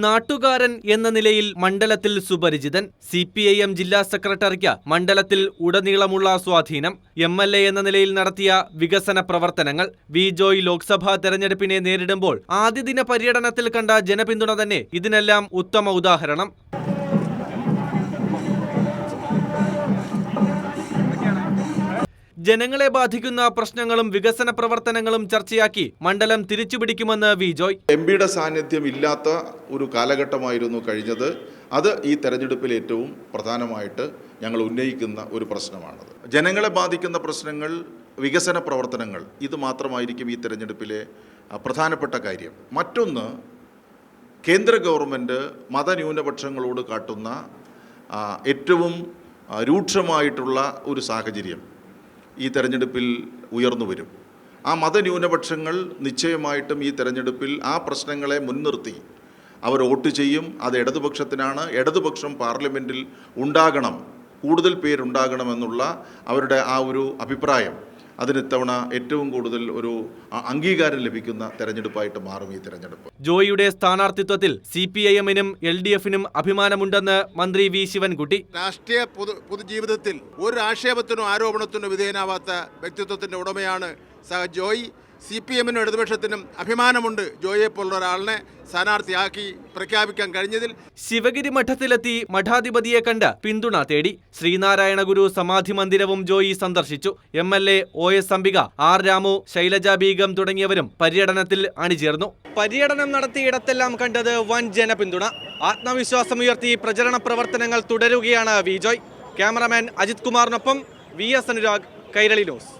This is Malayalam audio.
നാട്ടുകാരൻ എന്ന നിലയിൽ മണ്ഡലത്തിൽ സുപരിചിതൻ. CPIM ജില്ലാ സെക്രട്ടറിക്ക് മണ്ഡലത്തിൽ ഉടനീളമുള്ള സ്വാധീനം. MLA എന്ന നിലയിൽ നടത്തിയ വികസന പ്രവർത്തനങ്ങൾ. വി ജോയ് ലോക്സഭാ തെരഞ്ഞെടുപ്പിനെ നേരിടുമ്പോൾ ആദ്യദിന പര്യടനത്തിൽ കണ്ട ജനപിന്തുണ തന്നെ ഇതിനെല്ലാം ഉത്തമ ഉദാഹരണം. ജനങ്ങളെ ബാധിക്കുന്ന പ്രശ്നങ്ങളും വികസന പ്രവർത്തനങ്ങളും ചർച്ചയാക്കി മണ്ഡലം തിരിച്ചുപിടിക്കുമെന്ന് വി ജോയ്. MPയുടെ സാന്നിധ്യം ഇല്ലാത്ത ഒരു കാലഘട്ടമായിരുന്നു കഴിഞ്ഞത്. അത് ഈ തെരഞ്ഞെടുപ്പിൽ ഏറ്റവും പ്രധാനമായിട്ട് ഞങ്ങൾ ഉന്നയിക്കുന്ന ഒരു പ്രശ്നമാണത്. ജനങ്ങളെ ബാധിക്കുന്ന പ്രശ്നങ്ങൾ, വികസന പ്രവർത്തനങ്ങൾ, ഇത് മാത്രമായിരിക്കും ഈ തെരഞ്ഞെടുപ്പിലെ പ്രധാനപ്പെട്ട കാര്യം. മറ്റൊന്ന്, കേന്ദ്ര ഗവൺമെൻറ് മതന്യൂനപക്ഷങ്ങളോട് കാട്ടുന്ന ഏറ്റവും രൂക്ഷമായിട്ടുള്ള ഒരു സാഹചര്യം ഈ തെരഞ്ഞെടുപ്പിൽ ഉയർന്നു വരും. ആ മതന്യൂനപക്ഷങ്ങൾ നിശ്ചയമായിട്ടും ഈ തെരഞ്ഞെടുപ്പിൽ ആ പ്രശ്നങ്ങളെ മുൻനിർത്തി അവർ വോട്ട് ചെയ്യും. അത് ഇടതുപക്ഷത്തിനാണ്. ഇടതുപക്ഷം പാർലമെൻറ്റിൽ ഉണ്ടാകണം, കൂടുതൽ പേരുണ്ടാകണമെന്നുള്ള അവരുടെ ആ ഒരു അഭിപ്രായം, അതിനിത്തവണ ഏറ്റവും കൂടുതൽ ഒരു അംഗീകാരം ലഭിക്കുന്ന തെരഞ്ഞെടുപ്പായിട്ട് മാറും ഈ തെരഞ്ഞെടുപ്പ്. ജോയിയുടെ സ്ഥാനാർത്ഥിത്വത്തിൽ CPIM-നും LDF-നും അഭിമാനമുണ്ടെന്ന് മന്ത്രി വി ശിവൻകുട്ടി. രാഷ്ട്രീയ പൊതുജീവിതത്തിൽ ഒരു ആക്ഷേപത്തിനോ ആരോപണത്തിനോ വിധേയനാവാത്ത വ്യക്തിത്വത്തിന്റെ ഉടമയാണ് ജോയ്. CPM-നും ഇടതുപക്ഷത്തിനും അഭിമാനമുണ്ട് ജോയിയെ പോലുള്ള ഒരാളിനെ സ്ഥാനാർത്ഥിയാക്കി പ്രഖ്യാപിക്കാൻ കഴിഞ്ഞതിൽ. ശിവഗിരി മഠത്തിലെത്തി മഠാധിപതിയെ കണ്ട് പിന്തുണ തേടി. ശ്രീനാരായണ ഗുരു സമാധി മന്ദിരവും ജോയി സന്ദർശിച്ചു. MLA OS Ambika, R Ramu, Shailaja Begum തുടങ്ങിയവരും പര്യടനത്തിൽ അണിചേർന്നു. പര്യടനം നടത്തിയിടത്തെല്ലാം കണ്ടത് വൻ ജനപിന്തുണ. ആത്മവിശ്വാസമുയർത്തി പ്രചരണ പ്രവർത്തനങ്ങൾ തുടരുകയാണ് വി ജോയ്. ക്യാമറാമാൻ അജിത് കുമാറിനൊപ്പം VS അനുരാഗ്, കൈരളി ന്യൂസ്.